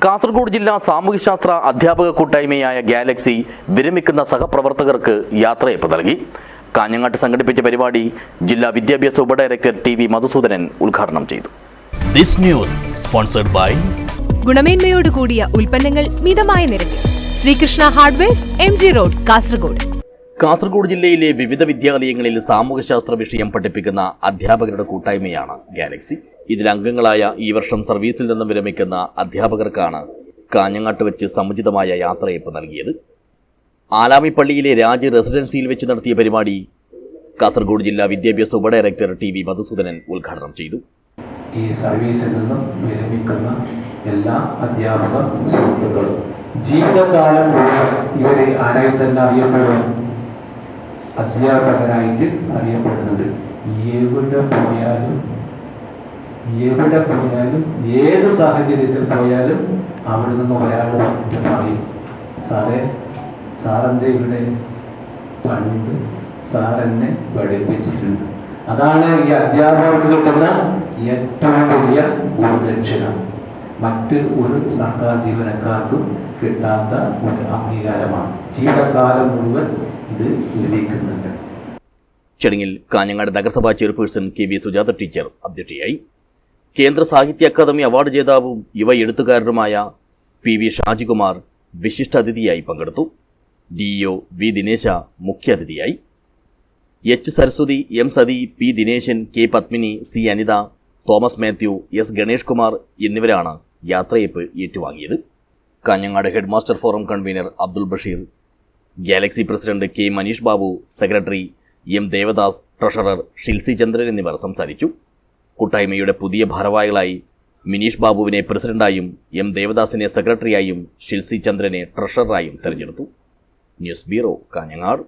കാസർഗോഡ് ജില്ലാ സാമൂഹ്യശാസ്ത്ര അധ്യാപക കൂട്ടായ്മയായ ഗാലക്സി വിരമിക്കുന്ന സഹപ്രവർത്തകർക്ക് യാത്രയയപ്പ് നൽകി. കാഞ്ഞങ്ങാട്ട് സംഘടിപ്പിച്ച പരിപാടി ജില്ലാ വിദ്യാഭ്യാസ ഉപഡയറക്ടർ ടി.വി. മധുസൂദനൻ ഉദ്ഘാടനം ചെയ്തു. This news sponsored by ഗുണമേന്മയോട് കൂടിയ ഉൽപ്പന്നങ്ങൾ മിതമായ നിരക്കിൽ Sreekrishna hardwares MG road Kasaragod. Kasaragod ജില്ലയിലെ വിവിധ വിദ്യാലയങ്ങളിൽ സാമൂഹ്യശാസ്ത്ര വിഷയം പഠിപ്പിക്കുന്ന അധ്യാപകരുടെ കൂട്ടായ്മയാണ് ഗാലക്സി. ഇതിൽ അംഗങ്ങളായ ഈ വർഷം സർവീസിൽ നിന്നും വിരമിക്കുന്ന അധ്യാപകർക്കാണ് കാഞ്ഞങ്ങാട്ട് വെച്ച് സമുചിതമായ യാത്രയയപ്പ് നൽകിയത്. ആലാമിപ്പള്ളിയിലെ രാജ് റെസിഡൻസിയിൽ വെച്ച് നടത്തിയ പരിപാടി കാസർഗോഡ് ജില്ലാ വിദ്യാഭ്യാസ ഉപഡയറക്ടർ ടി.വി. മധുസൂദനൻ ഉദ്ഘാടനം ചെയ്തു. ഈ സർവീസിൽ നിന്നും വിരമിക്കുന്ന എല്ലാ അധ്യാപക സുഹൃത്തുക്കളും ജീവിതകാലം മുഴുവൻ ഇവരെ ആരായി തന്നെ അറിയപ്പെടും, അധ്യാപകരായിട്ട് അറിയപ്പെടുന്നുണ്ട്. എവിടെ പോയാലും ഏത് സാഹചര്യത്തിൽ പോയാലും അവിടെ നിന്ന് ഒരാൾ വന്നിട്ട് പറയും, സാറെന്തേ ഇവിടെ, പണ്ട് സാറെന്നെ പഠിപ്പിച്ചിട്ടുണ്ട്. അതാണ് ഈ അധ്യാപകർക്ക് കിട്ടുന്ന ഏറ്റവും വലിയ ഗുരുദക്ഷിണ. മറ്റ് ഒരു സർക്കാർ ജീവനക്കാർക്കും കിട്ടാത്ത ഒരു അംഗീകാരമാണ്. ജീവിതകാലം മുഴുവൻ ഇത് ലഭിക്കുന്നുണ്ട്. ചടങ്ങിൽ കാഞ്ഞങ്ങാട് നഗരസഭാ ചെയർപേഴ്സൺ കെ.വി. സുജാത ടീച്ചർ അധ്യക്ഷയായി. കേന്ദ്ര സാഹിത്യ അക്കാദമി അവാർഡ് ജേതാവും യുവ എഴുത്തുകാരനുമായ പി.വി. ഷാജികുമാർ വിശിഷ്ടാതിഥിയായി പങ്കെടുത്തു. DO V. ദിനേശ മുഖ്യാതിഥിയായി. H. Saraswathi, M. Sathi, P. Dineshan, K. Padmini, C. Anitha, Thomas Mathew, S. Ganesh Kumar എന്നിവരാണ് യാത്രയയപ്പ് ഏറ്റുവാങ്ങിയത്. Kanhangad head master forum convener Abdul Basheer, galaxy president K. Maneesh Babu, secretary M. Devadas, treasurer Shilsy Chandran എന്നിവർ സംസാരിച്ചു. കൂട്ടായ്മയുടെ പുതിയ ഭാരവാഹികളായി മിനീഷ് ബാബുവിനെ പ്രസിഡന്റായും എം. ദേവദാസിനെ സെക്രട്ടറിയായും ഷിൽസി ചന്ദ്രനെ ട്രഷററായും തെരഞ്ഞെടുത്തു. News bureau, Kanhangad.